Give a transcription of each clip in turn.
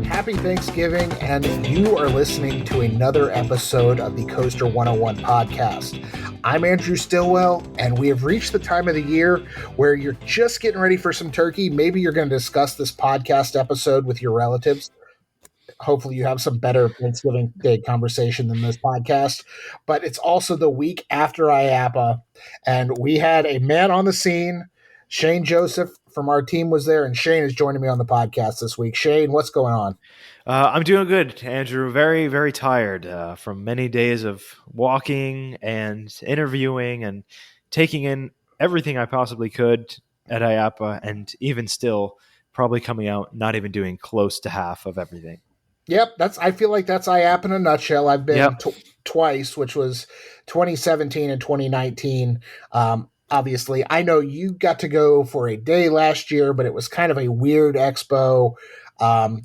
Happy Thanksgiving, and you are listening to another episode of the Coaster101 podcast. I'm Andrew Stillwell, and we have reached the time of the year where you're just getting ready for some turkey. Maybe you're going to discuss this podcast episode with your relatives. Hopefully you have some better Thanksgiving Day conversation than this podcast. But it's also the week after IAAPA, and we had a man on the scene. Shane Joseph from our team was there, and Shane is joining me on the podcast this week. Shane, what's going on? I'm doing good, Andrew. Very, very tired from many days of walking and interviewing and taking in everything I possibly could at IAAPA, and even still probably coming out not even doing close to half of everything. Yep, I feel like that's IAAPA in a nutshell. I've been Yep. Twice, which was 2017 and 2019. Obviously, I know you got to go for a day last year, but it was kind of a weird expo,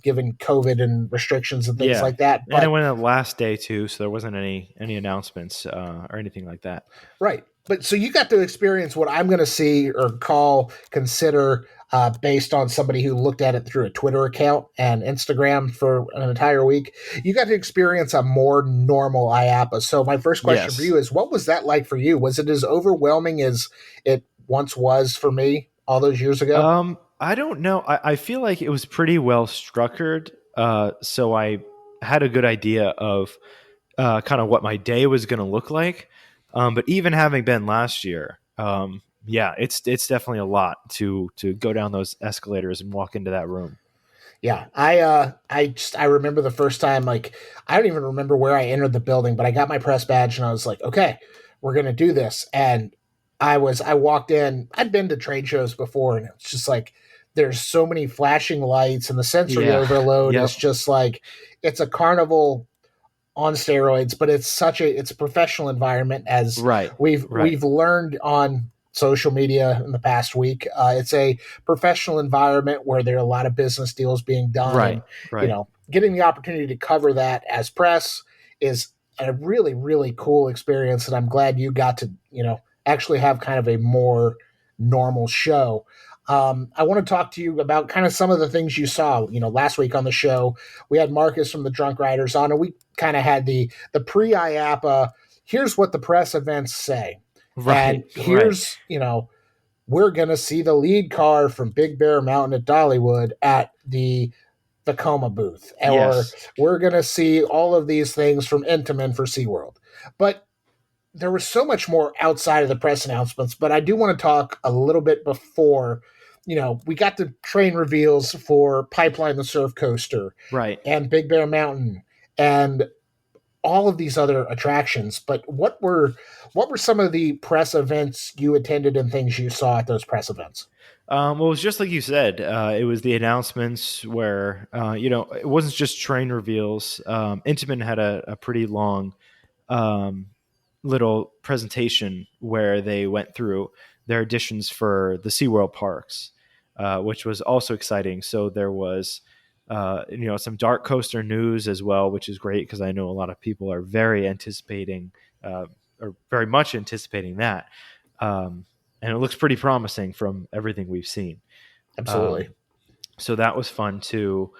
given COVID and restrictions and things like that. But, and it went the last day too, so there wasn't any announcements or anything like that. Right. But so you got to experience what I'm going to consider based on somebody who looked at it through a Twitter account and Instagram for an entire week. You got to experience a more normal IAAPA. So my first question for you is, what was that like for you? Was it as overwhelming as it once was for me all those years ago? I don't know. I feel like it was pretty well structured. So I had a good idea of kind of what my day was going to look like. But even having been last year, it's definitely a lot to go down those escalators and walk into that room. Yeah, I remember the first time, like, I don't even remember where I entered the building, but I got my press badge and I was like, okay, we're going to do this. And I walked in, I'd been to trade shows before, and it's just like, there's so many flashing lights and the sensory overload is just like, it's a carnival on steroids, but it's a professional environment, as we've learned on social media in the past week. It's a professional environment where there are a lot of business deals being done. Right. You know, getting the opportunity to cover that as press is a really, really cool experience. And I'm glad you got to, actually have kind of a more normal show. I want to talk to you about kind of some of the things you saw. Last week on the show, we had Marcus from the Drunk Riders on, and we kind of had the pre-IAAPA, here's what the press events say. And here's, we're going to see the lead car from Big Bear Mountain at Dollywood at the Tacoma booth. Or we're going to see all of these things from Intamin for SeaWorld. But there was so much more outside of the press announcements, but I do want to talk a little bit before. We got the train reveals for Pipeline the Surf Coaster, and Big Bear Mountain, and all of these other attractions. But what were some of the press events you attended and things you saw at those press events? Well, it was just like you said. It was the announcements where, it wasn't just train reveals. Intamin had a pretty long little presentation where they went through their additions for the SeaWorld parks, which was also exciting. So there was, some dark coaster news as well, which is great because I know a lot of people are very much anticipating that. And it looks pretty promising from everything we've seen. Absolutely. So that was fun too.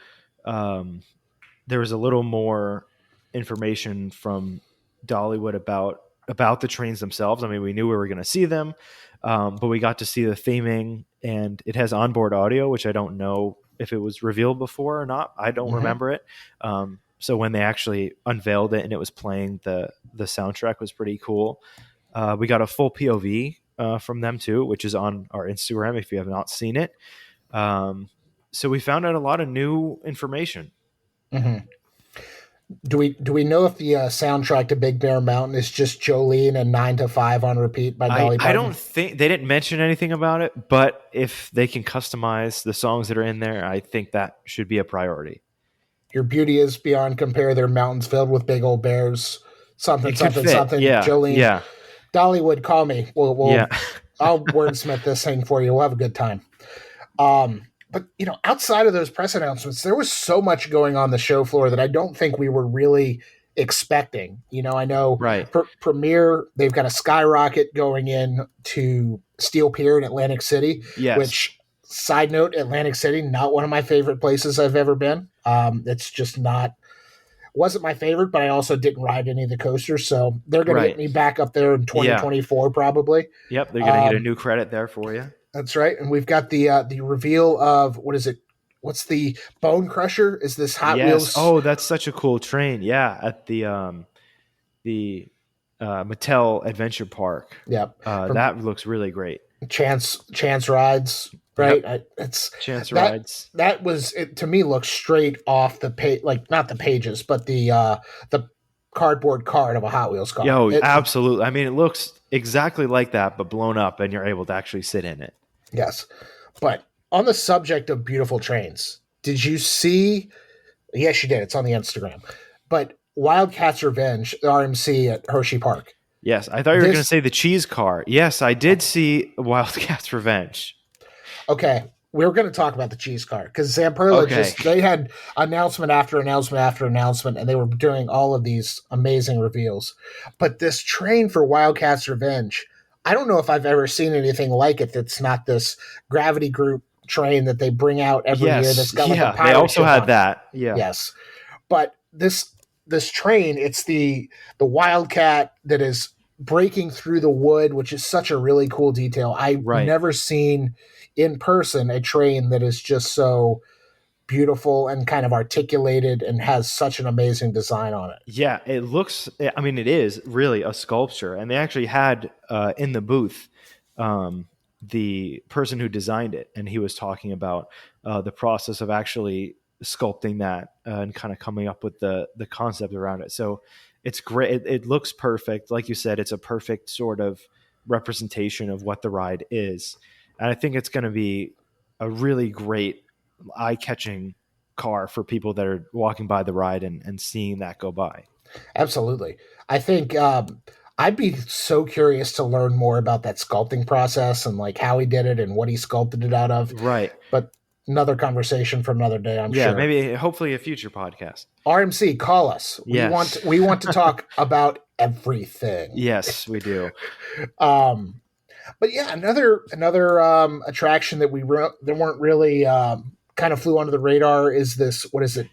There was a little more information from Dollywood about the trains themselves. I mean, we knew we were going to see them, but we got to see the theming, and it has onboard audio, which I don't know if it was revealed before or not. I don't remember it. So when they actually unveiled it and it was playing, the soundtrack was pretty cool. We got a full POV from them too, which is on our Instagram if you have not seen it. So we found out a lot of new information. Mm-hmm. Do we know if the soundtrack to Big Bear Mountain is just Jolene and 9 to 5 on repeat by Dolly Parton? I don't think they didn't mention anything about it, but if they can customize the songs that are in there, I think that should be a priority. Your beauty is beyond compare. They're mountains filled with big old bears. Something. Yeah. Jolene. Yeah. Dollywood, call me. I'll wordsmith this thing for you. We'll have a good time. But, outside of those press announcements, there was so much going on the show floor that I don't think we were really expecting. You know, I know Right. Premiere, they've got a skyrocket going in to Steel Pier in Atlantic City, Yes. which, side note, Atlantic City, not one of my favorite places I've ever been. It's just not, wasn't my favorite, but I also didn't ride any of the coasters. So they're going to get Right. me back up there in Yeah. 2024, probably. Yep. They're gonna get a Um, new credit there for you. that's right. And we've got the reveal of, what is it? What's the Bone Crusher? Is this Hot Yes. Wheels? Oh, that's such a cool train. Yeah, at the Mattel Adventure Park. Yeah, from That looks really great. Chance rides, right? Yep. It's Chance that rides. that was it to me. Looks straight off the page, like not the pages, but the cardboard card of a Hot Wheels car. Yo, It absolutely. I mean, it looks exactly like that, but blown up, and you're able to actually sit in it. Yes, but on the subject of beautiful trains, did you see? Yes, you did. It's on the Instagram. But Wildcats Revenge, the RMC at Hershey Park. Yes, I thought you were going to This say the cheese car. Yes, I did see Wildcats Revenge. Okay, we were going to talk about the cheese car because Zamperla Okay. just they had announcement after announcement after announcement, and they were doing all of these amazing reveals. But this train for Wildcats Revenge, I don't know if I've ever seen anything like it. That's not this Gravity Group train that they bring out every year. That's Yes. got like a Yeah, they pirate also ship had on it. that. Yeah. Yes, but this train, it's the Wildcat that is breaking through the wood, which is such a really cool detail. I've Right. never seen in person a train that is just so beautiful and kind of articulated and has such an amazing design on it. Yeah, it looks. I mean, it is really a sculpture, and they actually had in the booth the person who designed it, and he was talking about the process of actually sculpting that and kind of coming up with the concept around it. So it's great. It looks perfect, like you said. It's a perfect sort of representation of what the ride is, and I think it's going to be a really great, eye-catching car for people that are walking by the ride and seeing that go by. Absolutely. I think I'd be so curious to learn more about that sculpting process and like how he did it and what he sculpted it out of. Right. But another conversation for another day, I'm Yeah, sure. maybe hopefully a future podcast. RMC, call us. Yes. We want to talk about everything. Yes, we do. Um, but yeah, another attraction that that weren't really kind of flew under the radar is this. What is it?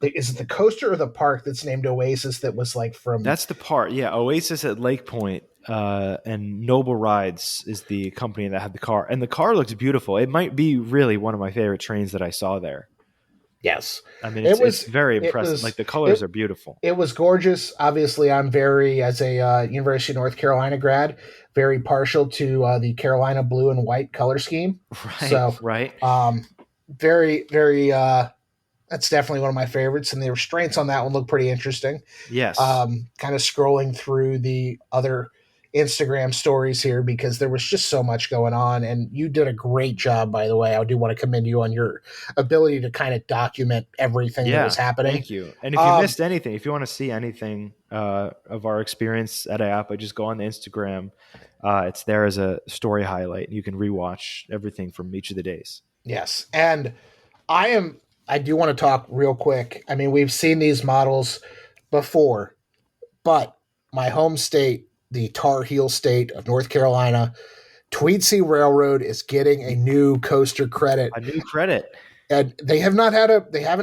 Is it the coaster or the park that's named Oasis? That was like from That's the part. Yeah, Oasis at Lake Point, and Noble Rides is the company that had the car. And the car looks beautiful. It might be really one of my favorite trains that I saw there. yes. I mean, It it's was very it impressive. Like was the colors it are beautiful. it was gorgeous. Obviously, I'm very as a University of North Carolina grad, very partial to the Carolina blue and white color scheme. Right, So, right. um, very that's definitely one of my favorites, and the restraints on that one look pretty interesting. Yes. Kind of scrolling through the other Instagram stories here because there was just so much going on, and you did a great job, by the way. I do want to commend you on your ability to kind of document everything that was Yeah, happening. thank you. And if you Um, missed anything, if you want to see anything of our experience at IAAPA, just go on the Instagram. It's there as a story highlight. You can rewatch everything from each of the days. yes, and I do want to talk real quick. I mean, we've seen these models before, but my home state, the Tar Heel state of North Carolina, Tweed Sea Railroad is getting a new coaster credit, A new credit. and they haven't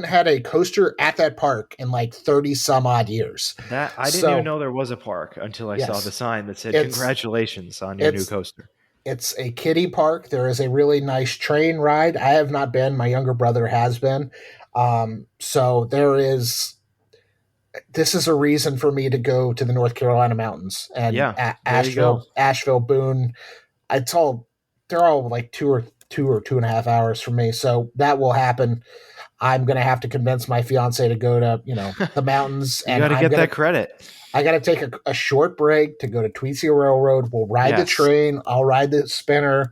had a coaster at that park in like 30 some odd years. That I didn't even So know there was a park until I saw the yes, sign that said it's "Congratulations on your new it's coaster." it's a kiddie park. There is a really nice train ride. I have not been. My younger brother has been. So there is. This is a reason for me to go to the North Carolina mountains and Yeah, there you go. Asheville, Boone. It's all they're all like two or 2.5 hours from me. So that will happen. I'm gonna have to convince my fiance to go to the mountains, You and got to get that credit. I got to take a short break to go to Tweetsie Railroad. We'll ride the Yes. train. I'll ride the spinner.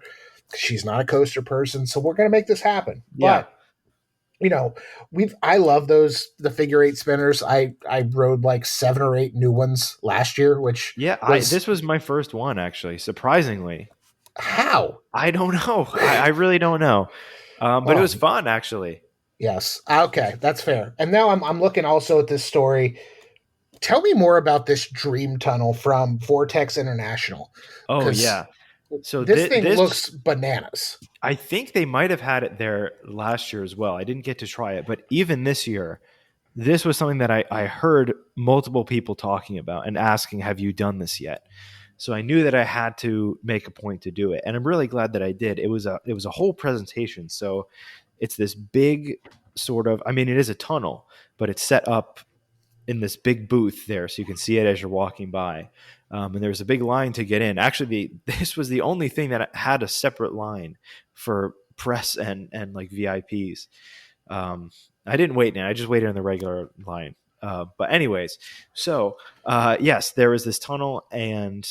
She's not a coaster person, so we're gonna make this happen. Yeah. But I love the figure eight spinners. I rode like 7 or 8 new ones last year, which Yeah, was this was my first one actually. Surprisingly, how I don't know. I really don't know. But it oh was fun actually. yes, okay, that's fair. And now I'm looking also at this story. tell me more about this dream tunnel from Vortex International, Oh because yeah. So this thing this looks bananas. I think they might have had it there last year as well. I didn't get to try it, but even this year, this was something that I heard multiple people talking about and asking, have you done this yet? So I knew that I had to make a point to do it. And I'm really glad that I did. It was a whole presentation. So it's this big sort of, I mean, it is a tunnel, but it's set up in this big booth there, so you can see it as you're walking by. And there was a big line to get in. Actually, this was the only thing that had a separate line for press and like VIPs. Um, I didn't wait now. I just waited in the regular line. But anyways, so yes, there was this tunnel, and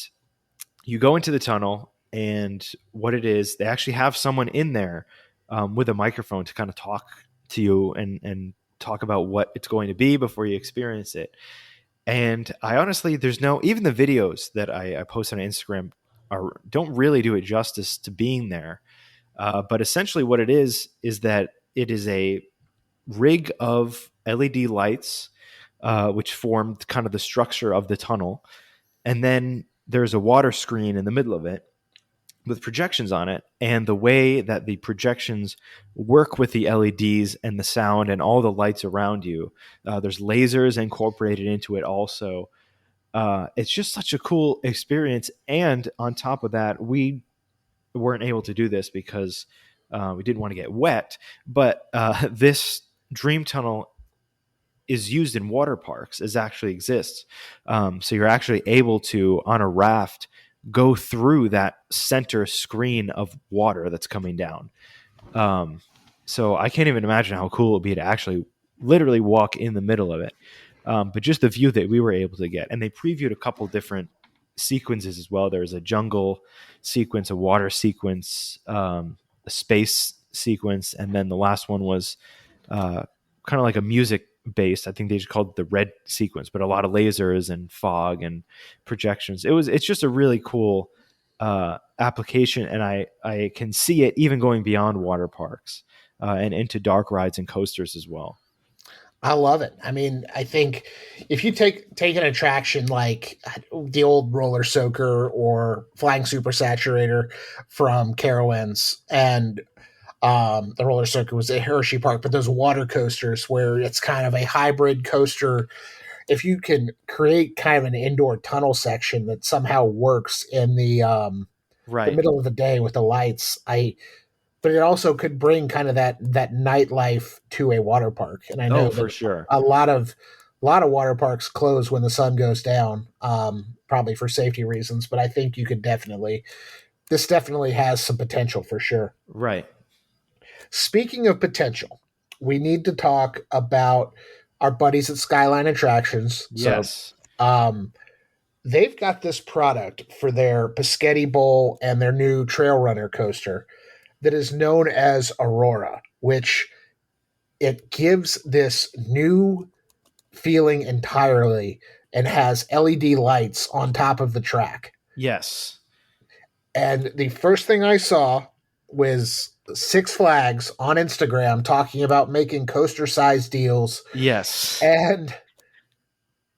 you go into the tunnel, and what it is, they actually have someone in there with a microphone to kind of talk to you and talk about what it's going to be before you experience it. And I honestly, there's no, even the videos that I post on Instagram don't really do it justice to being there. But essentially, what it is that it is a rig of LED lights, which formed kind of the structure of the tunnel. And then there's a water screen in the middle of it with projections on it. And the way that the projections work with the LEDs and the sound and all the lights around you, there's lasers incorporated into it also. It's just such a cool experience. And on top of that, we weren't able to do this because we didn't want to get wet. But this dream tunnel is used in water parks, as actually exists. So you're actually able to, on a raft, go through that center screen of water that's coming down. Um, so I can't even imagine how cool it would be to actually literally walk in the middle of it. But just the view that we were able to get. And they previewed a couple different sequences as well. There's a jungle sequence, a water sequence, a space sequence, and then the last one was kind of like a music based. I think they just called it the red sequence, but a lot of lasers and fog and projections. It's just a really cool application, and I can see it even going beyond water parks and into dark rides and coasters as well. I love it. I mean, I think if you take an attraction like the old roller soaker or flying super saturator from Carowinds, and the roller soaker was at Hershey Park, but those water coasters where it's kind of a hybrid coaster, if you can create kind of an indoor tunnel section that somehow works in the Right. middle of the day with the lights, but it also could bring kind of that nightlife to a water park. And I know Oh, for that sure. a lot of water parks close when the sun goes down, probably for safety reasons. But I think you could this definitely has some potential for sure. Right. Speaking of potential, we need to talk about our buddies at Skyline Attractions. So, Yes. um, they've got this product for their Pescetti Bowl and their new Trail Runner coaster that is known as Aurora, which it gives this new feeling entirely and has LED lights on top of the track. Yes. And the first thing I saw was Six Flags on Instagram talking about making coaster size deals. Yes. And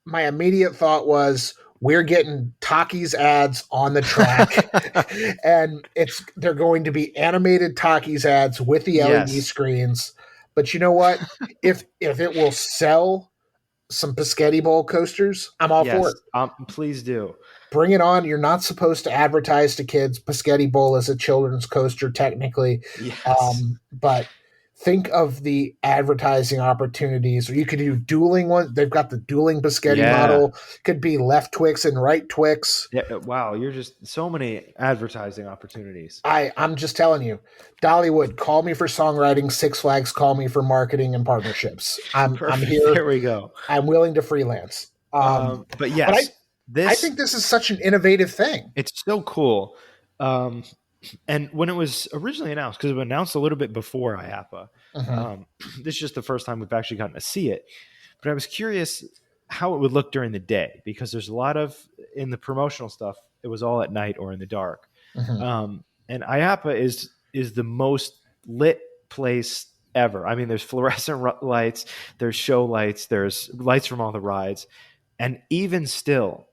my immediate thought was, we're getting Takis ads on the track, and they're going to be animated Takis ads with the LED Yes. screens. But you know what? If it will sell some Pescetti Bowl coasters, I'm all for Yes. it. Please do. Bring it on. You're not supposed to advertise to kids. Pescetti Bowl is a children's coaster, technically, Yes. but think of the advertising opportunities. Or you could do dueling ones. They've got the dueling Pescetti Yeah. model. Could be left Twix and right Twix. Yeah. Wow. You're just so many advertising opportunities. I'm just telling you, Dollywood, call me for songwriting. Six Flags, call me for marketing and partnerships. I'm Perfect. here. There we go. I'm willing to freelance. But But yes, I this think this is such an innovative thing. it's so cool. Um, and when it was originally announced, because it was announced a little bit before IAAPA, Mhm. this is just the first time we've actually gotten to see it. But I was curious how it would look during the day, because there's a lot of, in the promotional stuff, it was all at night or in the dark. Mhm. And IAAPA is the most lit place ever. I mean, there's fluorescent lights, there's show lights, there's lights from all the rides. And even still,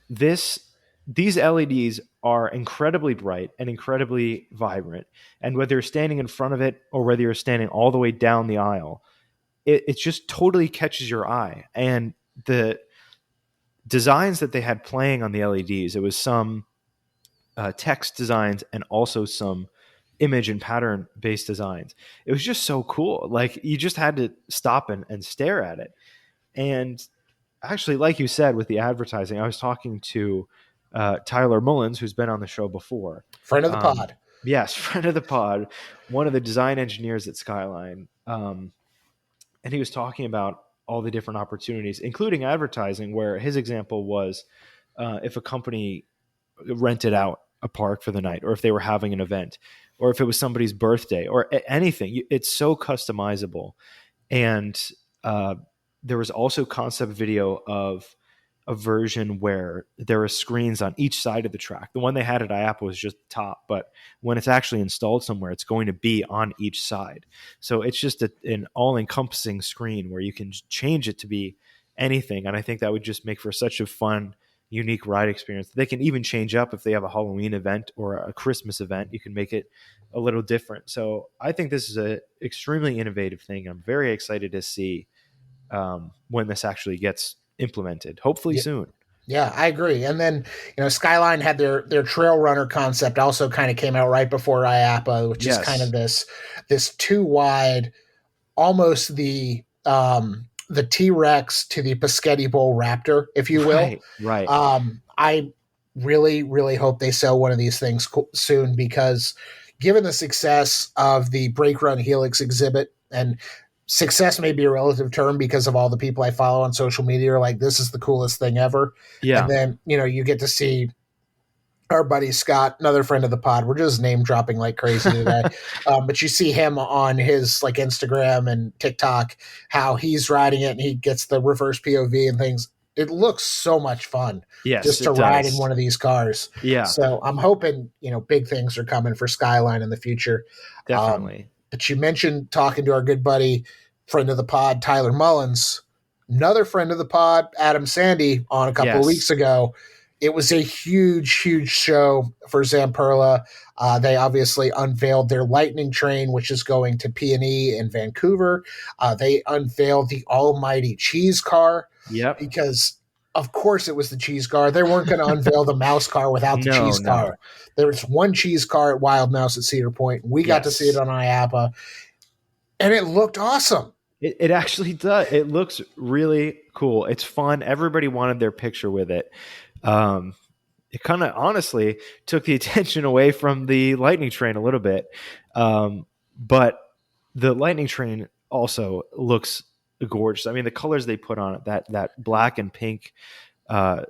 this these LEDs are incredibly bright and incredibly vibrant. And whether you're standing in front of it or whether you're standing all the way down the aisle, it just totally catches your eye. And the designs that they had playing on the LEDs, it was some text designs and also some image and pattern based designs. It was just so cool. Like you just had to stop and stare at it. And actually, like you said, with the advertising, I was talking to Tyler Mullins, who's been on the show before. Friend of the Um, pod. yes, friend of the pod, one of the design engineers at Skyline. And he was talking about all the different opportunities, including advertising, where his example was if a company rented out a park for the night, or if they were having an event, or if it was somebody's birthday, or anything. It's so customizable. And there was also concept video of a version where there are screens on each side of the track. The one they had at IAAPA was just the top, but when it's actually installed somewhere, it's going to be on each side. So it's just an all-encompassing screen where you can change it to be anything. And I think that would just make for such a fun, unique ride experience. They can even change up if they have a Halloween event or a Christmas event. You can make it a little different. So I think this is an extremely innovative thing. I'm very excited to see when this actually gets implemented, hopefully Yeah, soon. yeah, I agree. And then, Skyline had their trail runner concept also kind of came out right before IAAPA, which is kind of Yes. this too wide, almost the T-Rex to the Pescetti Bowl Raptor, if you will. Right. Right. I really, really hope they sell one of these things soon, because given the success of the Brake Run Helix exhibit, and success may be a relative term because of all the people I follow on social media are like, this is the coolest thing ever. And Yeah. then, you get to see our buddy Scott, another friend of the pod. We're just name dropping like crazy today. But you see him on his like Instagram and TikTok, how he's riding it and he gets the reverse POV and things. It looks so much fun Yes, just to it ride in does. one of these cars. Yeah, So I'm hoping, big things are coming for Skyline in the future. definitely. But you mentioned talking to our good buddy, friend of the pod, Tyler Mullins, another friend of the pod, Adam Sandy, on a couple of weeks Yes. ago. It was a huge, huge show for Zamperla. They obviously unveiled their Lightning Train, which is going to P&E in Vancouver. They unveiled the almighty cheese car, Yep. because, of course, it was the cheese car. They weren't going to unveil the mouse car without the No, cheese car. no. There was one cheese car at Wild Mouse at Cedar Point. We got to see it Yes. on IAAPA, and it looked awesome. It actually does. It looks really cool. It's fun. Everybody wanted their picture with it. Um, it kind of honestly took the attention away from the Lightning Train a little bit. But the Lightning Train also looks gorgeous. I mean, the colors they put on it, that black and pink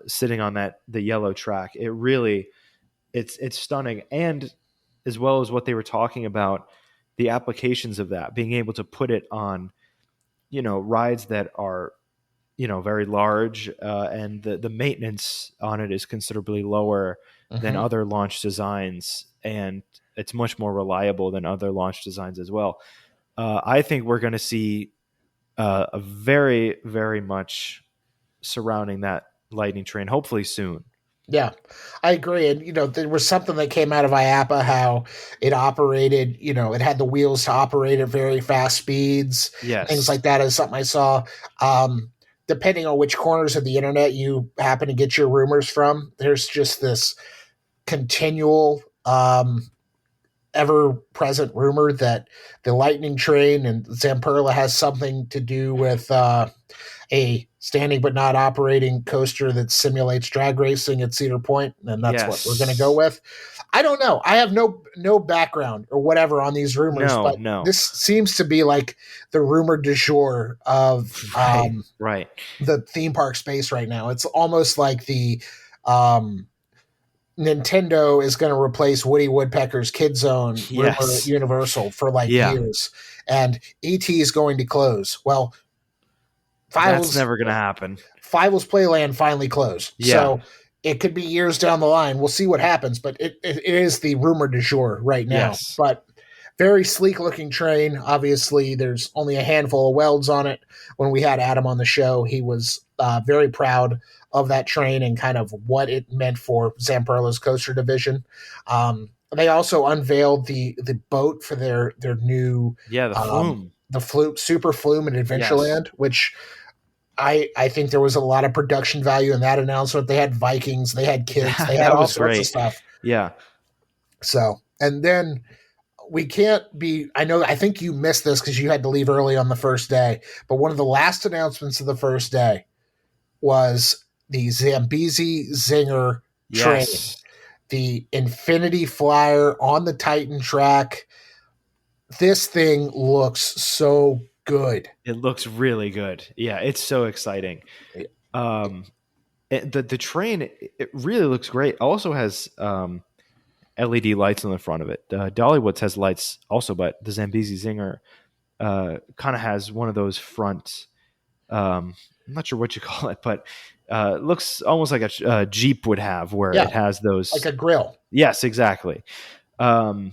sitting on the yellow track, it really it's stunning. And as well as what they were talking about, the applications of that, being able to put it on, rides that are, very large, and the maintenance on it is considerably lower than Mm-hmm. other launch designs, and it's much more reliable than other launch designs as well. I think we're going to see a very, very much surrounding that Lightning Train, hopefully soon. Yeah, I agree. And, there was something that came out of IAPA, how it operated, it had the wheels to operate at very fast speeds, things Yes. like that is something I saw. Um, Depending on which corners of the internet you happen to get your rumors from, there's just this continual, ever present rumor that the Lightning Train and Zamperla has something to do with a standing but not operating coaster that simulates drag racing at Cedar Point, and that's what we're going to go Yes. with. I don't know. I have no background or whatever on these rumors, No, but no. this seems to be like the rumor du jour of Right, right. the theme park space right now. It's almost like the um, Nintendo is going to replace Woody Woodpecker's Kid Zone rumor at Yes. Universal for like Yeah. years, and ET is going to close. Well, That's Files never going to happen. Fievel's Playland finally closed. Yeah. So it could be years down the line. We'll see what happens, but it is the rumor du jour right now. Yes. But Very sleek looking train. Obviously, there's only a handful of welds on it. When we had Adam on the show, he was very proud of that train and kind of what it meant for Zamperla's coaster division. They also unveiled the boat for their new Yeah, the flume. the Flume Super Flume in Yes. Adventureland, which I think there was a lot of production value in that announcement. They had Vikings, they had kids, they had That all was sorts of great. stuff. Yeah. So, and then we can't be, I think you missed this because you had to leave early on the first day, but one of the last announcements of the first day was the Zambezi Zinger train, Yes. the Infinity Flyer on the Titan track. This thing looks so good. It looks really good. Yeah, it's so exciting. Um, the train, it really looks great. Also has LED lights on the front of it. Dollywood's has lights also, but the Zambezi Zinger kind of has one of those front. I'm not sure what you call it, but looks almost like a Jeep would have, where Yeah, it has like those. a grill. Yes, exactly. Um,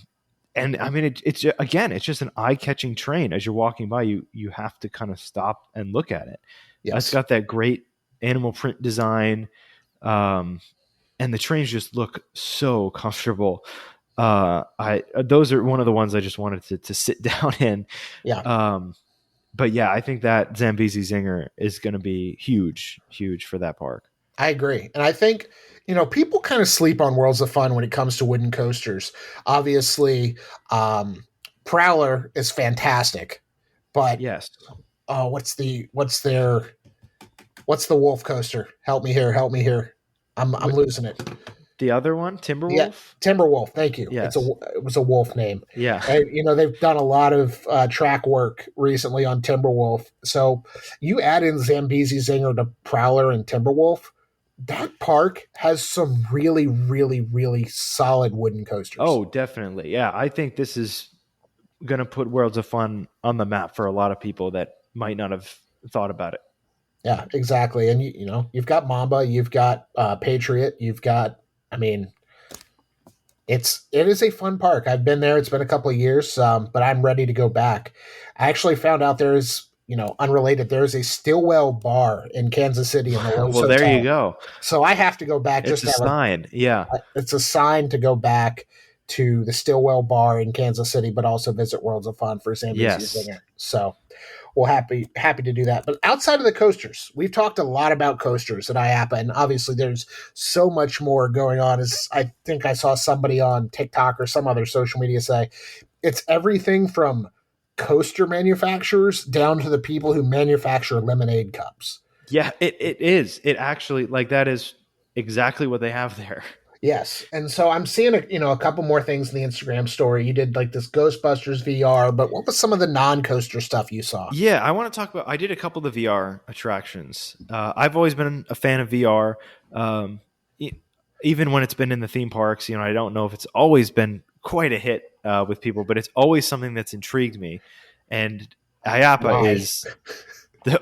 and I mean, it's again, it's just an eye-catching train. As you're walking by, you have to kind of stop and look at it. It's Yes, got that great animal print design, um, and the trains just look so comfortable. I those are one of the ones I just wanted to sit down in. yeah. Um, but yeah, I think that Zambezi Zinger is going to be huge, huge for that park. I agree. And I think, people kind of sleep on Worlds of Fun when it comes to wooden coasters. Obviously, um, Prowler is fantastic, but Yes. what's the wolf coaster? Help me here, help me here. I'm What, losing it. the other one, Yeah, Timberwolf? Timberwolf. Thank you. Yes. It was a wolf name, Yeah. and they've done a lot of track work recently on Timberwolf. So you add in Zambezi Zinger to Prowler and Timberwolf, that park has some really, really, really solid wooden coasters. Oh, definitely. Yeah, I think this is going to put Worlds of Fun on the map for a lot of people that might not have thought about it. Yeah, exactly. And you've got Mamba, you've got Patriot, you've got. I mean, it is a fun park. I've been there. It's been a couple of years, but I'm ready to go back. I actually found out there is, unrelated. There is a Stillwell bar in Kansas City in the Lowe's Well, there you Hotel. go. So I have to go back It's just a to have sign. Yeah. it's a sign to go back to the Stillwell bar in Kansas City, but also visit Worlds of Fun for Zambezi Yes. Zinger. So we'll happy to do that. But outside of the coasters, we've talked a lot about coasters at IAAPA, and obviously there's so much more going on. As I think I saw somebody on TikTok or some other social media say, it's everything from coaster manufacturers down to the people who manufacture lemonade cups. Yeah, it is. It actually, like, that is exactly what they have there. Yes, and so I'm seeing a couple more things in the Instagram story. You did like this Ghostbusters VR, but what was some of the non-coaster stuff you saw? Yeah, I want to talk about. I did a couple of the VR attractions. I've always been a fan of VR, um, e- even when it's been in the theme parks. I don't know if it's always been quite a hit with people, but it's always something that's intrigued me. And IAPA Why? is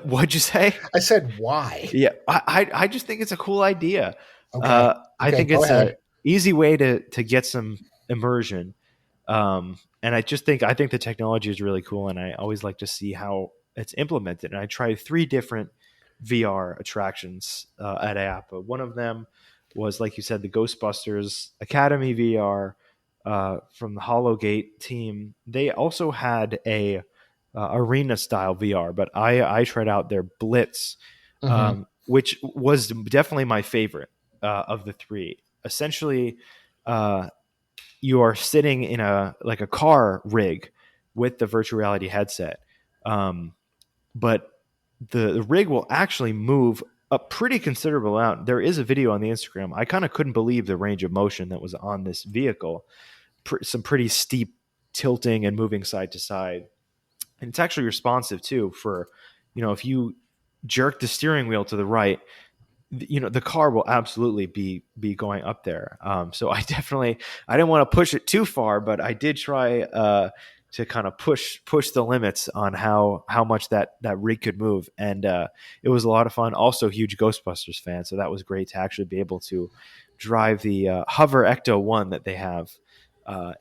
what'd you say? I said why. Yeah, I just think it's a cool idea. Okay, I okay, think go it's a ahead. easy way to get some immersion. And I think the technology is really cool, and I always like to see how it's implemented. And I tried 3 different VR attractions at IAPA. One of them was, like you said, the Ghostbusters Academy VR from the Hollowgate team. They also had a arena style VR, but I tried out their Blitz, Mm-hmm. which was definitely my favorite of the 3. Essentially, uh, you are sitting in a car rig with the virtual reality headset, but the rig will actually move a pretty considerable amount. There is a video on the Instagram. I kind of couldn't believe the range of motion that was on this vehicle. Some pretty steep tilting and moving side to side, and it's actually responsive too. For if you jerk the steering wheel to the right, the car will absolutely be going up there. So I didn't want to push it too far, but I did try to kind of push the limits on how much that rig could move, and it was a lot of fun. Also, huge Ghostbusters fan, so that was great to actually be able to drive the Hover Ecto 1 that they have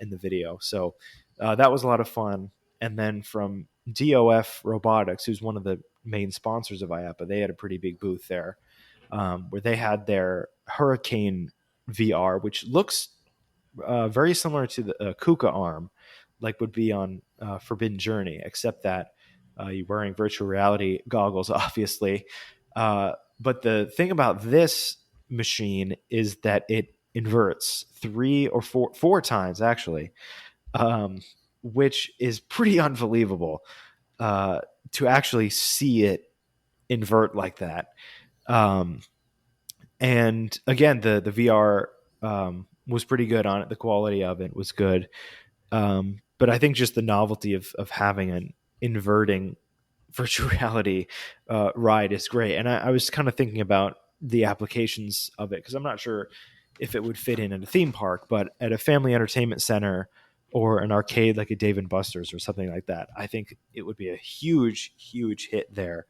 in the video. So That was a lot of fun. And then from DOF Robotics, who's one of the main sponsors of IAAPA, they had a pretty big booth there, where they had their Hurricane VR, which looks very similar to the Kuka arm, like would be on Forbidden Journey, except that you're wearing virtual reality goggles, obviously. But the thing about this machine is that it inverts three or four times actually, um, which is pretty unbelievable uh, to actually see it invert like that. Um, and again, the VR was pretty good on it. The quality of it was good. But I think just the novelty of having an inverting virtual reality ride is great. And I was kind of thinking about the applications of it because I'm not sure if it would fit in at a theme park, but at a family entertainment center or an arcade like a Dave and Buster's or something like that, I think it would be a huge, huge hit there.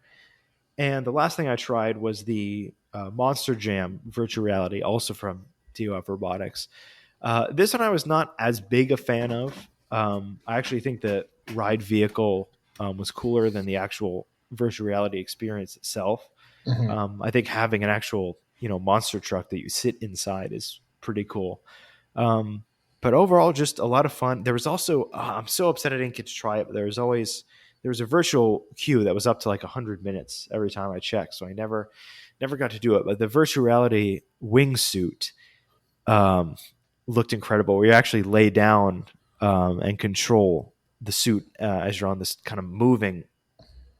And the last thing I tried was the Monster Jam virtual reality, also from TOF Robotics. This one I was not as big a fan of. I actually think the ride vehicle was cooler than the actual virtual reality experience itself. Hmm. I think having an actual, monster truck that you sit inside is pretty cool. Um, but overall, just a lot of fun. There was also, I'm so upset I didn't get to try it, but there was a virtual queue that was up to like 100 minutes every time I checked. So I never got to do it. But the virtual reality wingsuit um, looked incredible. Where you actually lay down and control the suit as you're on this kind of moving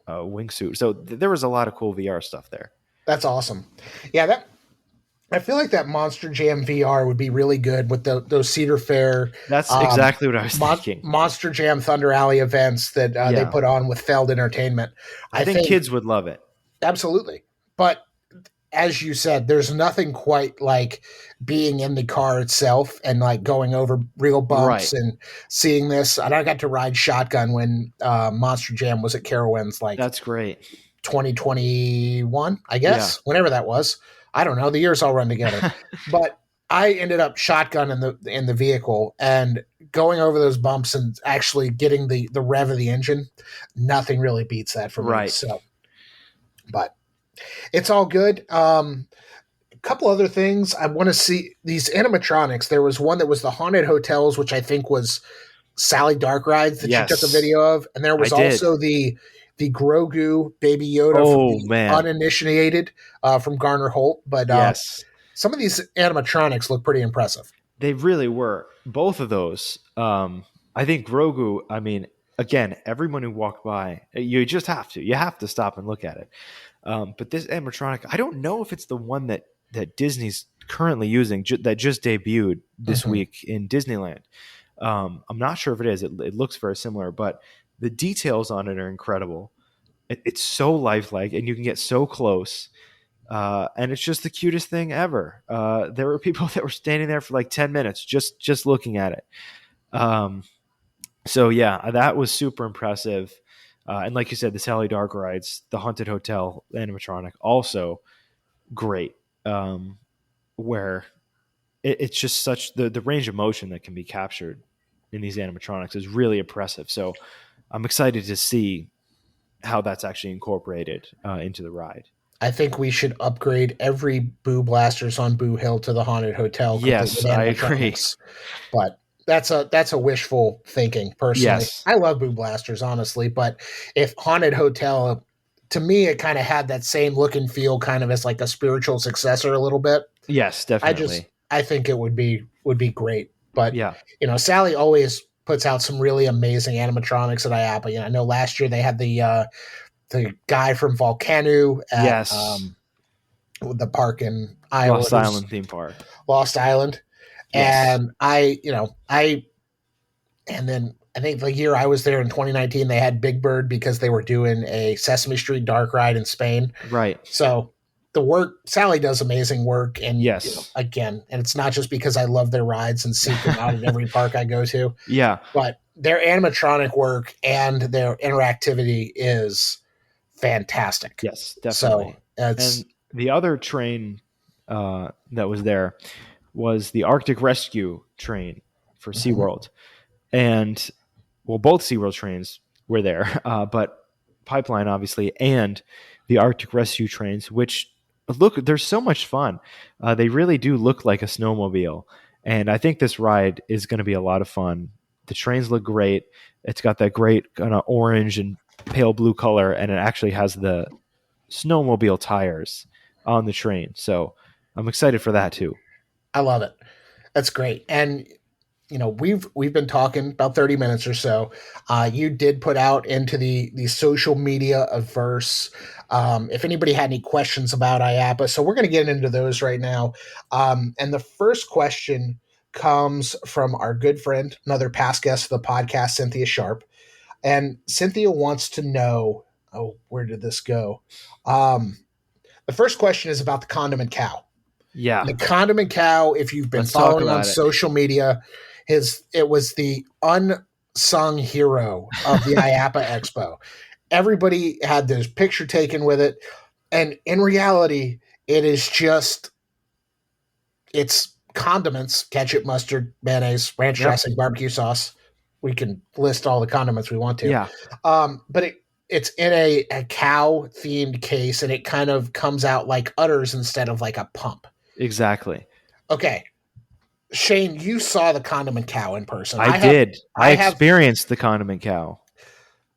wingsuit. So there was a lot of cool VR stuff there. That's awesome. Yeah, that I feel like that Monster Jam VR would be really good with those Cedar Fair, That's exactly what I was thinking. Monster Jam Thunder Alley events that they Yeah, put on with Feld Entertainment. I I think think kids would love it. absolutely, but as you said, there's nothing quite like being in the car itself and like going over real bumps Right. and seeing this. And I got to ride shotgun when Monster Jam was at Carowinds, like That's great. 2021, I Yeah. guess, whenever that was. I don't know. The years all run together, but I ended up shotgun in the vehicle and going over those bumps and actually getting the rev of the engine. Nothing really beats that for me. Right. So, but it's all good. A couple other things I want to see these animatronics. There was one that was the haunted hotels, which I think was Sally Dark Rides that you took a Yes, video of, and there I was did. also the Grogu Baby Yoda from Oh the man. uninitiated from Garner Holt. But Yes. some of these animatronics look pretty impressive. They really were. Both of those. I think Grogu, I mean, again, everyone who walked by, you just have to. You have to stop and look at it. But this animatronic, I don't know if it's the one that Disney's currently using that just debuted this Mm-hmm. week in Disneyland. I'm not sure if it is. It looks very similar, but the details on it are incredible. It's so lifelike, and you can get so close. And it's just the cutest thing ever. There were people that were standing there for like 10 minutes just looking at it. Um, so yeah, that was super impressive. And like you said, the Sally Dark rides, the Haunted Hotel animatronic, also great. Where it's just such the range of motion that can be captured in these animatronics is really impressive. So I'm excited to see how that's actually incorporated into the ride. I think we should upgrade every Boo Blasters on Boo Hill to the haunted hotel, complete with Yes, I agree. animatronics. But that's a wishful thinking, personally. Yes, I love Boo Blasters, honestly, but if haunted hotel, to me, it kind of had that same look and feel, kind of as like a spiritual successor, a little bit. yes, definitely. I think it would be great. But Yeah. Sally always puts out some really amazing animatronics at IAAPA. I know last year they had the guy from Volcano at Yes. the park in Iowa, Lost who's Island theme park. Lost Island, Yes. and and then I think the year I was there in 2019, they had Big Bird because they were doing a Sesame Street dark ride in Spain. Right. So the work Sally does amazing work, and Yes. again, and it's not just because I love their rides and seek them out at every park I go to, Yeah. but their animatronic work and their interactivity is fantastic. Yes, So definitely. it's And the other train that was there was the Arctic Rescue train for mhm, SeaWorld. And well, both SeaWorld trains were there, but Pipeline obviously, and the Arctic Rescue trains, which look, they're so much fun. They really do look like a snowmobile, and I think this ride is going to be a lot of fun. The trains look great. It's got that great kind of orange and pale blue color, and it actually has the snowmobile tires on the train. So I'm excited for that too. I love it. That's great. And we've been talking about 30 minutes or so. You did put out into the social media averse. If anybody had any questions about IAAPA, so we're going to get into those right now. And the first question comes from our good friend, another past guest of the podcast, Cynthia Sharp. And Cynthia wants to know, oh, where did this go? The first question is about the Condiment Cow. Yeah, The Condiment Cow, if you've been let's talk following on about it. social media, it was the unsung hero of the IAAPA Expo. Everybody had this picture taken with it, and in reality, it's condiments: ketchup, mustard, mayonnaise, ranch Yep. dressing, barbecue sauce. We can list all the condiments we want to, Yeah, but it's in a cow themed case, and it kind of comes out like udders instead of like a pump. exactly. Okay, Shane, you saw the Condiment Cow in person. I did. I I have, experienced the Condiment Cow.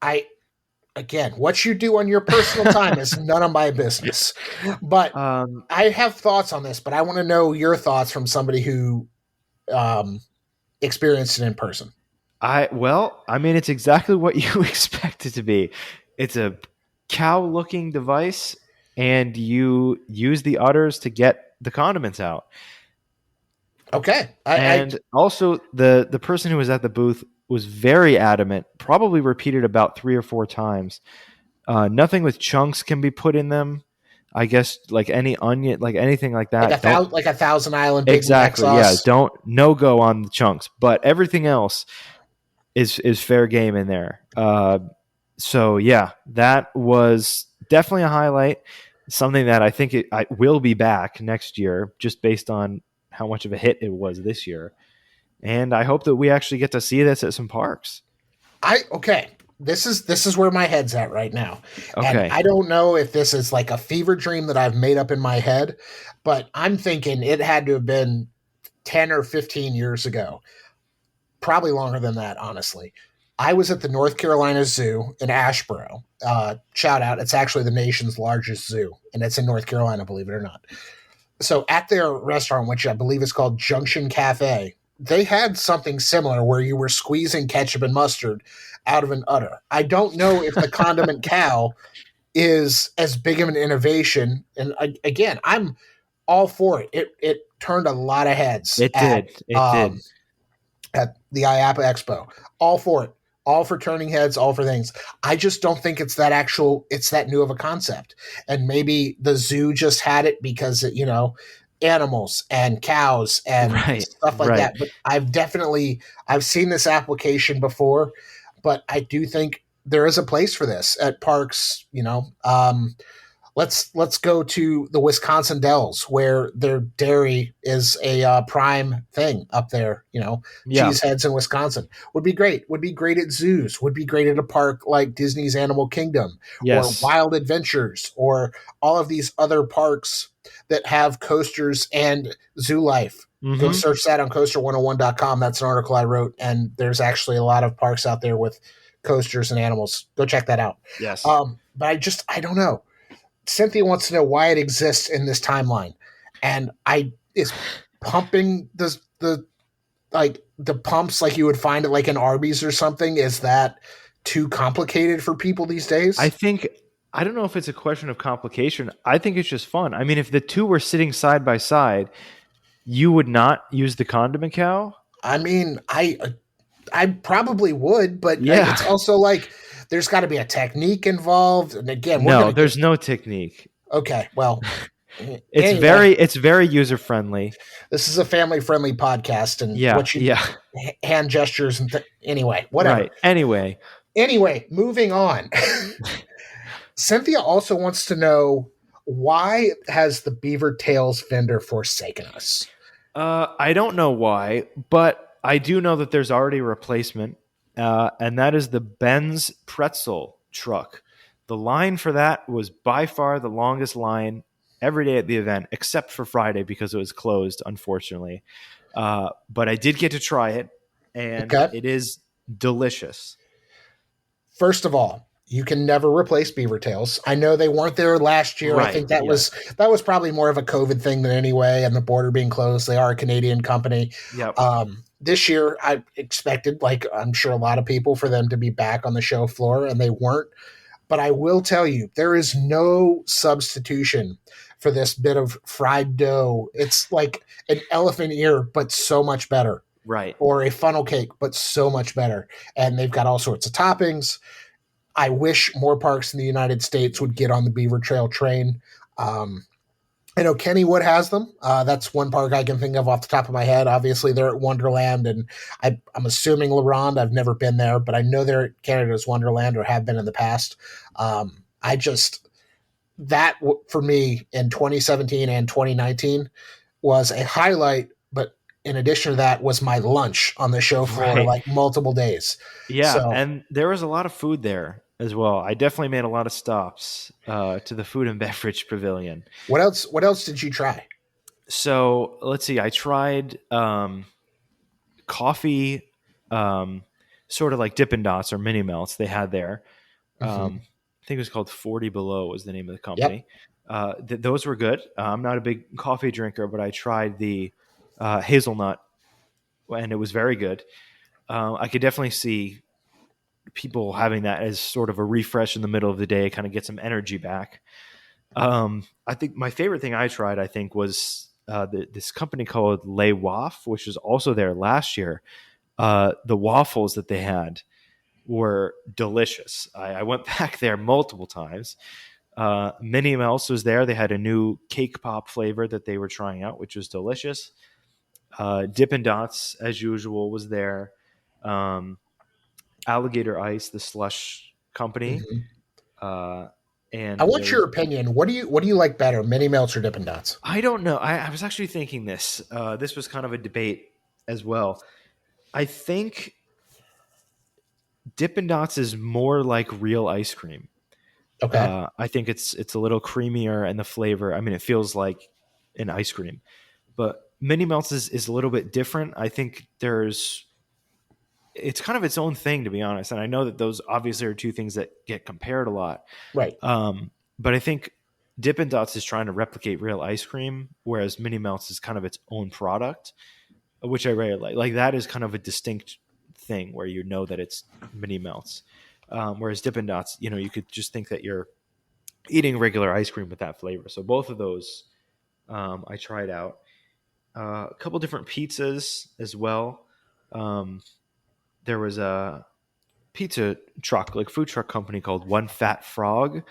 I again, what you do on your personal time is none of my business. But Um, I have thoughts on this, but I want to know your thoughts from somebody who um, experienced it in person. I mean, it's exactly what you expect it to be. It's a cow-looking device, and you use the udders to get the condiments out. Okay, And also, the person who was at the booth was very adamant, probably repeated about 3 or 4 times. Nothing with chunks can be put in them. I guess like any onion, like anything like that. Don't like a Thousand Island Big Mac exactly. Yeah, sauce. don't no go on the chunks, but everything else is fair game in there. So yeah, that was definitely a highlight. Something that I think I will be back next year, just based on how much of a hit it was this year. And I hope that we actually get to see this at some parks. Okay. This is where my head's at right now. And Okay. I don't know if this is like a fever dream that I've made up in my head, but I'm thinking it had to have been 10 or 15 years ago. Probably longer than that, honestly. I was at the North Carolina Zoo in Asheboro. Shout out, it's actually the nation's largest zoo, and it's in North Carolina, believe it or not. So at their restaurant, which I believe is called Junction Cafe, they had something similar where you were squeezing ketchup and mustard out of an udder. I don't know if the Condiment Cow is as big of an innovation. And again, I'm all for it. It turned a lot of heads It did. It did. at the IAAPA Expo. All for it. All for turning heads, all for things. I just don't think it's that new of a concept. And maybe the zoo just had it because, animals and cows and Right. stuff like Right. that. But I've seen this application before, but I do think there is a place for this at parks, let's go to the Wisconsin Dells, where their dairy is a prime thing up there. Yeah. Cheese heads in Wisconsin would be great. Would be great at zoos. Would be great at a park like Disney's Animal Kingdom or Yes. Wild Adventures or all of these other parks that have coasters and zoo life. Go Mm-hmm. search that on coaster101.com. That's an article I wrote, and there's actually a lot of parks out there with coasters and animals. Go check that out. Yes. But I don't know. Cynthia wants to know why it exists in this timeline, and I is pumping the like the pumps like you would find it like in Arby's or something. Is that too complicated for people these I days? think I don't know if it's a question of complication. I think it's just fun. I mean, if the two were sitting side by side, you would not use the condiment cow. I mean, I probably would, but Yeah. it's also like there's got to be a technique involved. And again, we're No, gonna get there's no technique. okay. Well, It's anyway, very user friendly. this is a family friendly podcast, and Yeah. what you Yeah. hand gestures and anyway, whatever. Right. Anyway, Anyway, moving on. Cynthia also wants to know, why has the Beaver Tails vendor forsaken us? I don't know why, but I do know that there's already a replacement. and that is the Ben's Pretzel truck. The line for that was by far the longest line every day at the event, except for Friday because it was closed, unfortunately. But I did get to try it, and Okay. it is delicious. First of all, you can never replace beaver tails. I know they weren't there last year. I Right. think Yes. that was probably more of a COVID thing than anyway, and the border being closed. They are a Canadian company. Yep. This year, I expected, like I'm sure a lot of people, for them to be back on the show floor, and they weren't. But I will tell you, there is no substitution for this bit of fried dough. It's like an elephant ear, but so much better, Right. or a funnel cake, but so much better. And they've got all sorts of toppings. I wish more parks in the United States would get on the Beaver Trail train. Um, I know Kennywood has them. That's one park I can think of off the top of my head. Obviously, they're at Wonderland, and I'm assuming La Ronde. I've never been there, but I know they're at Canada's Wonderland or have been in the past. I just that for me in 2017 and 2019 was a highlight. But in addition to that, was my lunch on the show floor Right. like multiple days. Yeah, So and there was a lot of food there as well. I definitely made a lot of stops to the food and beverage pavilion. what else? What else did you try? So let's see. I tried coffee, sort of like Dippin' Dots or Mini Melts they had there. Mm-hmm. I think it was called 40 Below was the name of the Yep. company. Those were good. I'm not a big coffee drinker, but I tried the hazelnut, and it was very good. I could definitely see people having that as sort of a refresh in the middle of the day, kind of get some energy back. I think my favorite thing I tried, I think, was this company called Les Waf, which was also there last year. The waffles that they had were delicious. I went back there multiple times. Minnie Mouse was there. They had a new cake pop flavor that they were trying out, which was delicious. Dippin' Dots, as usual, was there. Um, Alligator Ice, the slush company, Mm-hmm. uh, I and there want your was. opinion. What do you like better, mini melts or Dippin' Dots? I don't know. I was actually thinking this. This was kind of a debate as well. I think Dippin' Dots is more like real ice cream. Okay, I think it's a little creamier, and the flavor. I mean, it feels like an ice cream, but Mini Melts is a little bit different. I think there's it's kind of its own thing, to be honest. And I know that those obviously are two things that get compared a lot. right. But I think Dippin' Dots is trying to replicate real ice cream, whereas Mini Melts is kind of its own product, which I really like. Like that is kind of a distinct thing where you know that it's Mini Melts. Whereas Dippin' Dots, you could just think that you're eating regular ice cream with that flavor. So both of those I tried out. A couple different pizzas as well. Um, there was a pizza truck, like food truck company called One Fat Frog,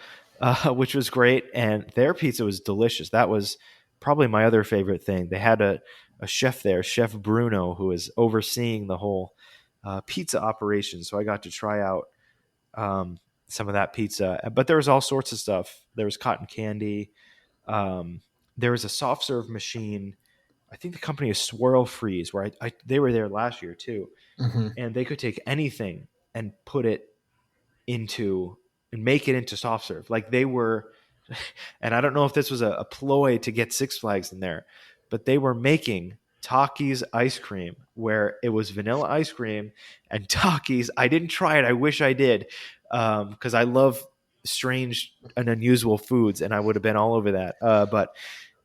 which was great, and their pizza was delicious. That was probably my other favorite thing. They had a chef there, Chef Bruno, who was overseeing the whole pizza operation. So I got to try out some of that pizza. But there was all sorts of stuff. There was cotton candy. Um, there was a soft serve machine. I think the company is Swirl Freeze, where they were there last year too, Hmm. and they could take anything and put it into and make it into soft serve. Like they were, and I don't know if this was a ploy to get Six Flags in there, but they were making Takis ice cream where it was vanilla ice cream and Takis. I didn't try it. I wish I did because I love strange and unusual foods, and I would have been all over that. But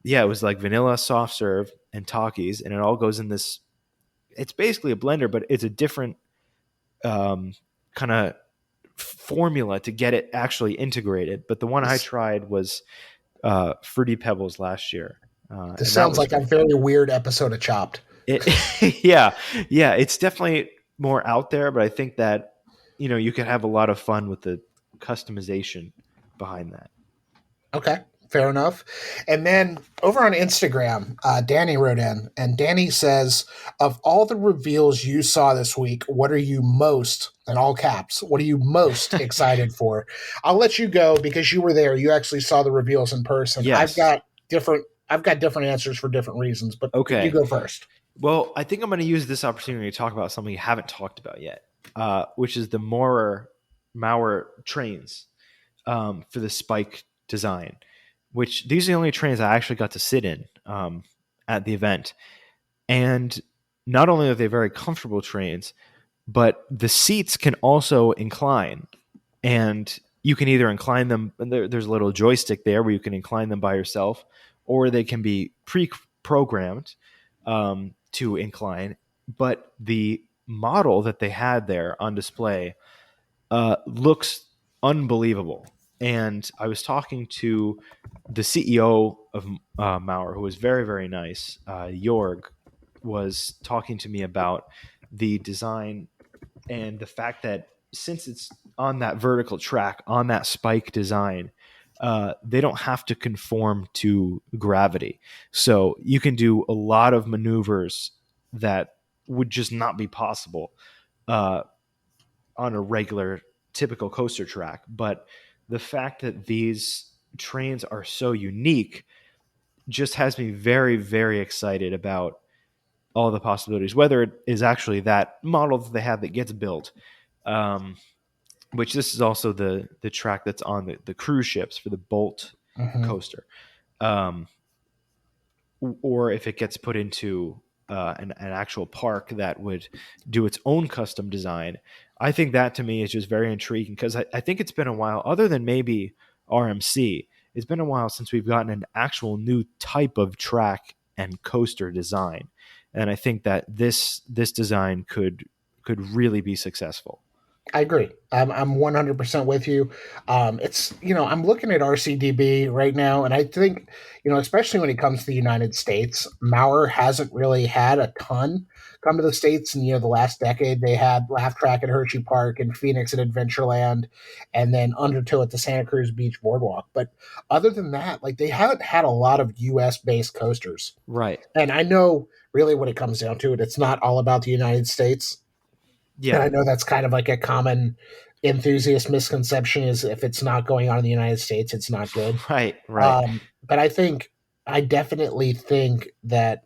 yeah, it was like vanilla soft serve and Takis, and it all goes in this. It's basically a blender, but it's a different kind of formula to get it actually integrated. But the one I This tried was Fruity Pebbles last year, this and that sounds was like a great. very weird episode of Chopped. It, yeah, yeah, it's definitely more out there, but I think that you could have a lot of fun with the customization behind that. Okay, fair enough. And then over on Instagram, Danny wrote in, and Danny says, "Of all the reveals you saw this week, what are you most, in all caps, what are you most excited for?" I'll let you go because you were there. You actually saw the reveals in person. Yes. I've got different answers for different reasons, but you Okay. go first. Well, I think I'm going to use this opportunity to talk about something you haven't talked about yet. which is the Maurer trains for the spike design. Which these are the only trains I actually got to sit in at the event, and not only are they very comfortable trains, but the seats can also incline, and you can either incline them. There's a little joystick there where you can incline them by yourself, or they can be pre-programmed to incline. But the model that they had there on display looks unbelievable. And I was talking to the CEO of Maurer, who was very, very nice. Jorg was talking to me about the design and the fact that since it's on that vertical track, on that spike design, they don't have to conform to gravity. So you can do a lot of maneuvers that would just not be possible uh, on a regular, typical coaster track. But the fact that these trains are so unique just has me very, very excited about all the possibilities, whether it is actually that model that they have that gets built. Which this is also the track that's on the cruise ships for the Bolt Mm-hmm. coaster, um, or if it gets put into an actual park that would do its own custom design. I think that to me is just very intriguing because I think it's been a while, other than maybe RMC, it's been a while since we've gotten an actual new type of track and coaster design, and I think that this design could really be successful. I agree. I'm 100% with you. It's, I'm looking at RCDB right now, and I think, especially when it comes to the United States, Maurer hasn't really had a ton come to the States in, the last decade. They had Laugh Track at Hershey Park and Phoenix at Adventureland, and then Undertow at the Santa Cruz Beach Boardwalk. But other than that, like, they haven't had a lot of US based coasters. Right. And I know really when it comes down to it, it's not all about the United States, and Yeah. I know that's kind of like a common enthusiast misconception is if it's not going on in the United States, it's not good. Right. Right. But I definitely think that,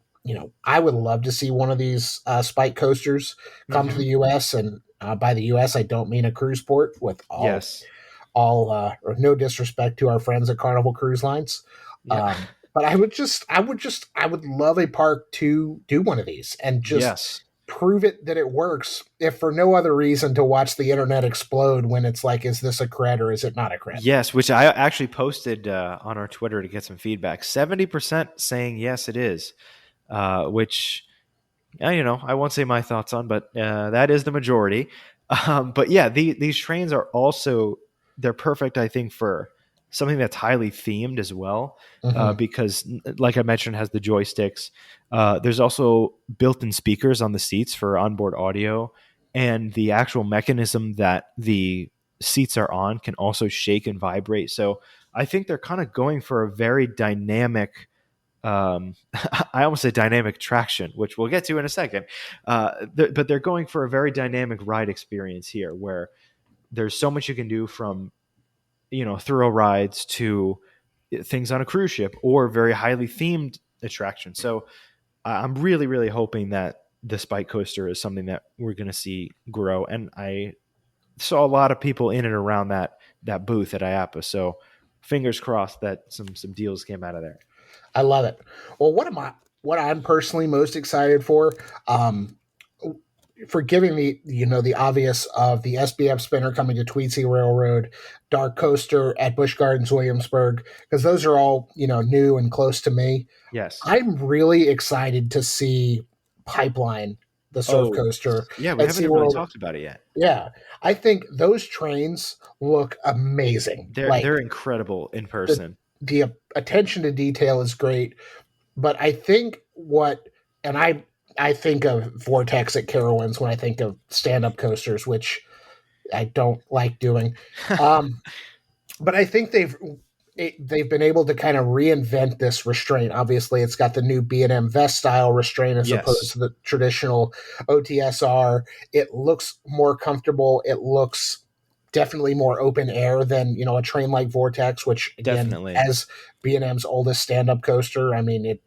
I would love to see one of these spike coasters come to Hmm. the U.S. And by the U.S., I don't mean a cruise port with Yes. or no disrespect to our friends at Carnival Cruise Lines. Yeah. But I would love a park to do one of these and just Yes. prove it that it works, if for no other reason to watch the internet explode when it's like, is this a cred or is it not a cred? Yes, which I actually posted on our Twitter to get some feedback. 70% saying yes, it is, which I won't say my thoughts on, but that is the majority. But yeah, these trains are also they're perfect, I think, for something that's highly themed as well, Hmm. because, like I mentioned, it has the joysticks. There's also built-in speakers on the seats for onboard audio, and the actual mechanism that the seats are on can also shake and vibrate. So I think they're kind of going for a very dynamic I almost say dynamic traction, which we'll get to in a second. But they're going for a very dynamic ride experience here, where there's so much you can do from thrill rides to things on a cruise ship or very highly themed attractions. So I'm really, really hoping that the Spike Coaster is something that we're going to see grow. And I saw a lot of people in and around that booth at IAAPA. So fingers crossed that some deals came out of there. I love it. Well, what I'm personally most excited um, for giving the obvious of the SBF spinner coming to Tweetsy Railroad, Dark Coaster at Busch Gardens Williamsburg, because those are all new and close to me. Yes. I'm really excited to see Pipeline, the surf Oh, coaster, yeah, we at haven't even really SeaWorld. talked about it yet. Yeah, I think those trains look amazing. They're Like incredible in the person. the attention to detail is great, but I think I think of Vortex at Carowinds when I think of stand up coasters, which I don't like doing. Um, but I think they've been able to kind of reinvent this restraint. Obviously, it's got the new B&M vest style restraint as opposed Yes, to the traditional OTSR. It looks more comfortable. It looks definitely more open air than a train like Vortex, which again, definitely. as B&M's oldest stand up coaster, I mean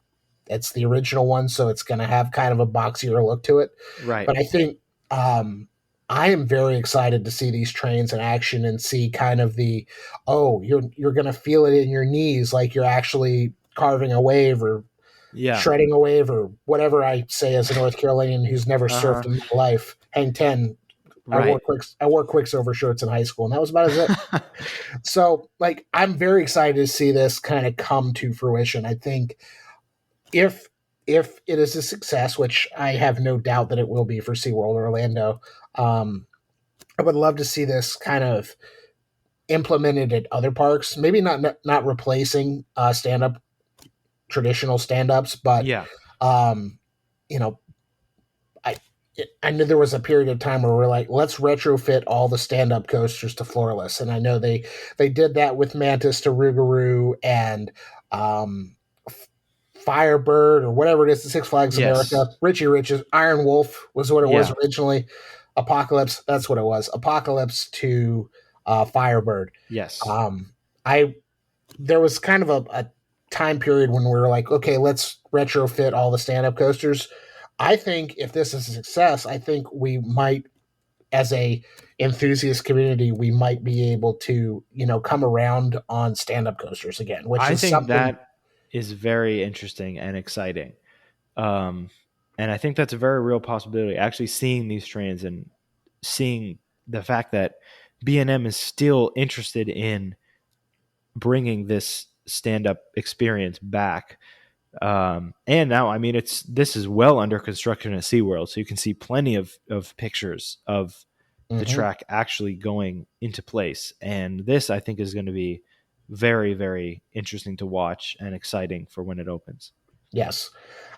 it's the original one, so it's going to have kind of a boxier look to it. Right. But I think um, I am very excited to see these trains in action and see kind of the, oh, you're going to feel it in your knees like you're actually carving a wave or Yeah. shredding a wave or whatever I say as a North Carolinian who's never surfed Uh-huh. in my life. Hang 10. Right. I wore Quicksilver shirts in high school, and that was about as it. So, like, I'm very excited to see this kind of come to fruition. I think if if it is a success, which I have no doubt that it will be for SeaWorld Orlando, um, I would love to see this kind of implemented at other parks. Maybe not replacing stand up traditional stand ups, but Yeah. um, you know, I I knew there was a period of time where we're like, let's retrofit all the stand up coasters to floorless, and I know they did that with Mantis to Rougarou and um, Firebird or whatever it is, the Six Flags Yes. America. Richie Rich's Iron Wolf was what it was Yeah. originally. Apocalypse, that's what it was. Apocalypse to Firebird. Yes. Um, I There was kind of a time period when we were like, okay, let's retrofit all the stand up coasters. I think if this is a success, I think we might, as a enthusiast community, we might be able to, come around on stand up coasters again, which I is think something. that is very interesting and exciting. Um, and I think that's a very real possibility. Actually, seeing these trains and seeing the fact that B&M is still interested in bringing this stand-up experience back. And now, I mean, this is well under construction at SeaWorld, so you can see plenty of pictures of the Mhm. track actually going into place. And this, I think, is going to be very, very interesting to watch and exciting for when it opens. Yes.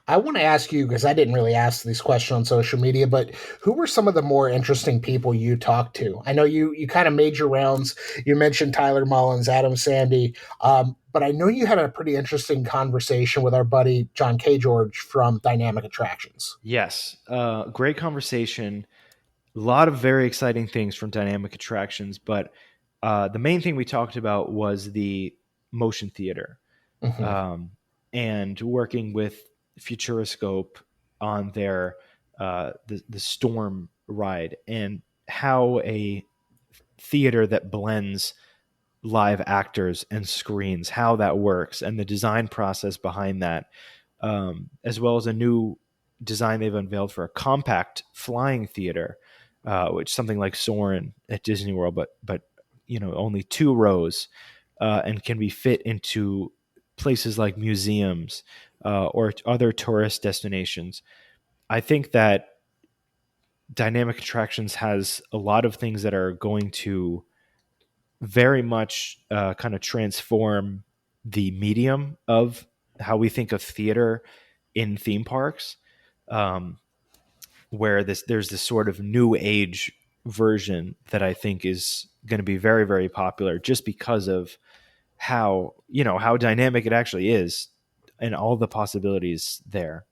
I want to ask you, because I didn't really ask this question on social media, but who were some of the more interesting people you talked to? I know you kind of made your rounds. You mentioned Tyler Mullins, Adam Sandy, but I know you had a pretty interesting conversation with our buddy John K. George from Dynamic Attractions. Yes, great conversation. A lot of very exciting things from Dynamic Attractions, but the main thing we talked about was the motion theater, Hmm. um, and working with Futuroscope on their the Storm ride, and how a theater that blends live actors and screens, how that works, and the design process behind that, as well as a new design they've unveiled for a compact flying theater, which something like Soarin' at Disney World, but only 2 rows, and can be fit into places like museums or other tourist destinations. I think that Dynamic Attractions has a lot of things that are going to very much kind of transform the medium of how we think of theater in theme parks, um, where there's this sort of new age version that I think is going to be very, very popular just because of how dynamic it actually is and all the possibilities there.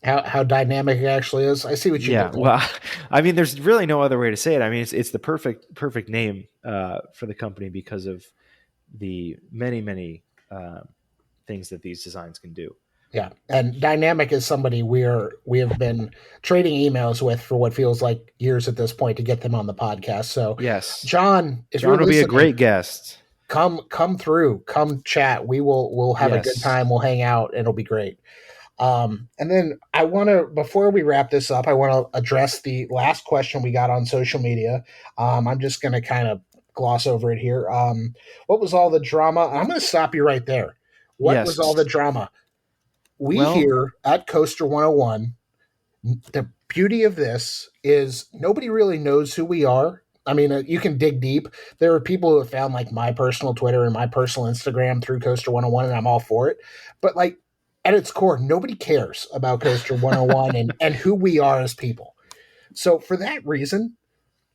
How dynamic it actually is. I see what you Yeah, did there. well, I mean, there's really no other way to say it. I mean, it's the perfect name for the company because of the many uh, things that these designs can do. Yeah, and Dynamic is somebody we have been trading emails with for what feels like years at this point to get them on the podcast. So, Yes, John, if you're John will be a listening, great guest. come through, come chat. We'll have a good Yes, time. We'll hang out. It'll be great. And then I want to, before we wrap this up, I want to address the last question we got on social media. I'm just going to kind of gloss over it here. What was all the drama? I'm going to stop you right there. What was all yes. the drama? We Well, here at Coaster 101, the beauty of this is nobody really knows who we are. I mean, you can dig deep. There are people who have found like my personal Twitter and my personal Instagram through Coaster 101, and I'm all for it. But like at its core, nobody cares about Coaster 101 and who we are as people. So for that reason,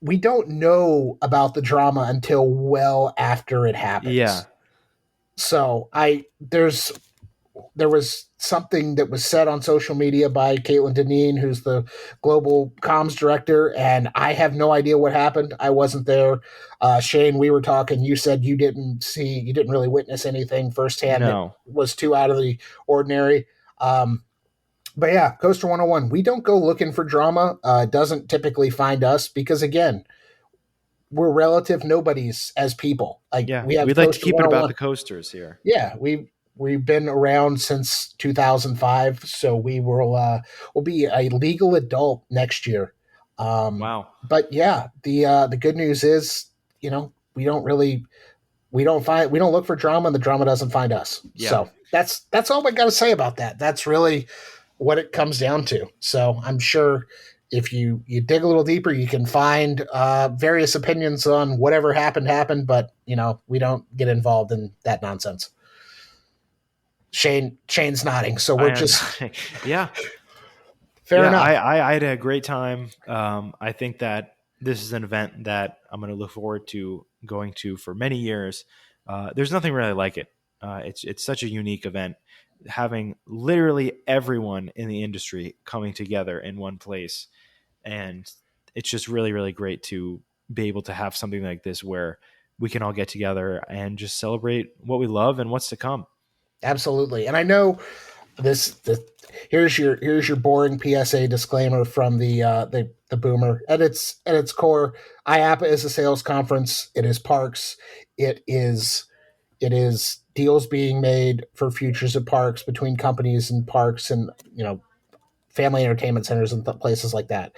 we don't know about the drama until well after it yeah, happens. So there was something that was said on social media by Caitlin Deneen, who's the global comms director, and I have no idea what happened. I wasn't there. Shane, we were talking. You said you didn't really witness anything firsthand that no, was too out of the ordinary. Um, But yeah, Coaster 101, we don't go looking for drama. It doesn't typically find us because, again, we're relative nobodies as people. Like, Yeah, we have we'd like to Coaster keep it about 101. the coasters here. Yeah, we've been around since 2005, so we'll be a legal adult next year. Wow. But yeah, the good news is, we don't look for drama, and the drama doesn't find us. Yeah. So that's all I got to say about that. That's really what it comes down to. So I'm sure if you dig a little deeper, you can find various opinions on whatever happened. But we don't get involved in that nonsense. Shane's nodding, so we're I am. just Yeah. fair Yeah. enough. I had a great time. I think that this is an event that I'm going to look forward to going to for many years. There's nothing really like it. It's such a unique event, having literally everyone in the industry coming together in one place, and it's just really really great to be able to have something like this where we can all get together and just celebrate what we love and what's to come. Absolutely, and I know this. Here's your boring PSA disclaimer from the boomer. At its core, IAAPA is a sales conference. It is parks. It is deals being made for futures of parks between companies and parks and family entertainment centers and places like that.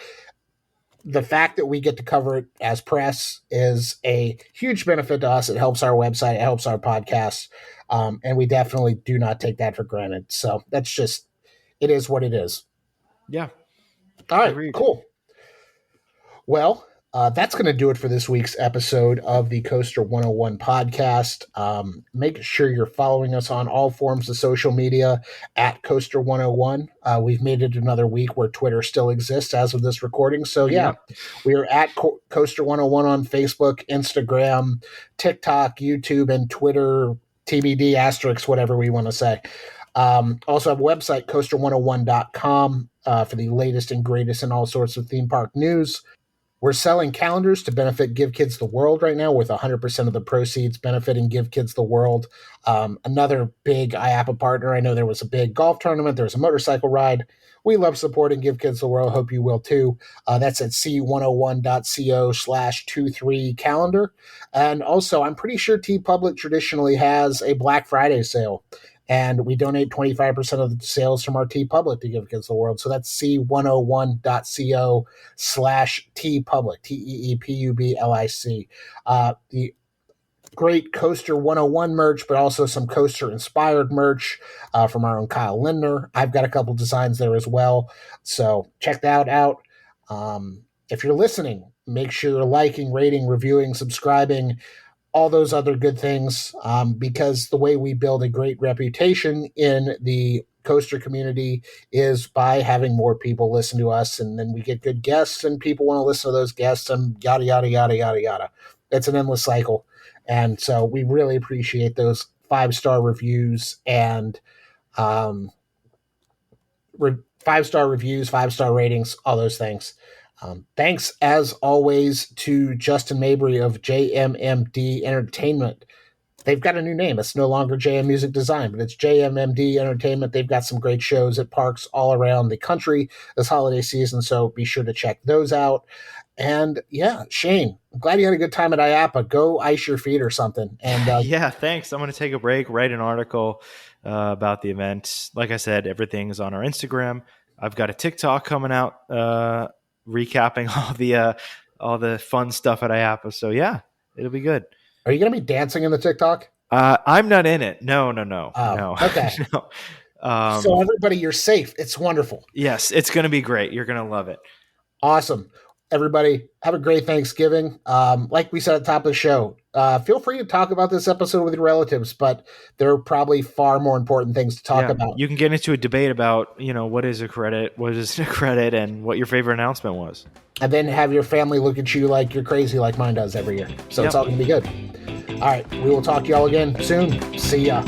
The fact that we get to cover it as press is a huge benefit to us. It helps our website, it helps our podcast, and we definitely do not take that for granted. So that's just it is what it is. Yeah, All right, agreed. cool. Well, that's going to do it for this week's episode of the Coaster 101 podcast. Make sure you're following us on all forms of social media at Coaster 101. We've made it another week where Twitter still exists as of this recording. So, yeah, Yep. we are at Coaster 101 on Facebook, Instagram, TikTok, YouTube, and Twitter, TBD, asterisk, whatever we want to say. Also have a website, coaster101.com, for the latest and greatest in all sorts of theme park news. We're selling calendars to benefit Give Kids the World right now, with 100% of the proceeds benefiting Give Kids the World. Another big IAAPA partner. I know there was a big golf tournament. There was a motorcycle ride. We love supporting Give Kids the World. Hope you will too. That's at c101.co/23calendar. And also, I'm pretty sure T Public traditionally has a Black Friday sale. And we donate 25% of the sales from our T Public to Give Kids the World. So that's c101.co/T Public, TEEPUBLIC. The great Coaster 101 merch, but also some Coaster inspired merch from our own Kyle Lindner. I've got a couple designs there as well. So check that out. If you're listening, make sure you're liking, rating, reviewing, subscribing, all those other good things, because the way we build a great reputation in the coaster community is by having more people listen to us, and then we get good guests and people want to listen to those guests, and yada yada yada yada yada. It's an endless cycle, and so we really appreciate those 5-star reviews and 5-star reviews, 5-star ratings, all those things. Thanks, as always, to Justin Mabry of JMMD Entertainment. They've got a new name. It's no longer JM Music Design, but it's JMMD Entertainment. They've got some great shows at parks all around the country this holiday season, so be sure to check those out. And yeah, Shane, I'm glad you had a good time at IAAPA. Go ice your feet or something. And Yeah, thanks. I'm going to take a break, write an article about the event. Like I said, everything's on our Instagram. I've got a TikTok coming out recapping all the fun stuff at IAAPA. So yeah, it'll be good. are you going to be dancing in the TikTok? I'm not in it. No, Oh, okay. no. So everybody, you're safe. It's wonderful. Yes, it's going to be great. You're going to love it. Awesome. Everybody, have a great Thanksgiving. Like we said at the top of the show, feel free to talk about this episode with your relatives, but there are probably far more important things to talk about. You can get into a debate about, what is a credit, what is a credit, and what your favorite announcement was. And then have your family look at you like you're crazy, like mine does every year. So It's all going to be good. All right. We will talk to y'all again soon. See ya.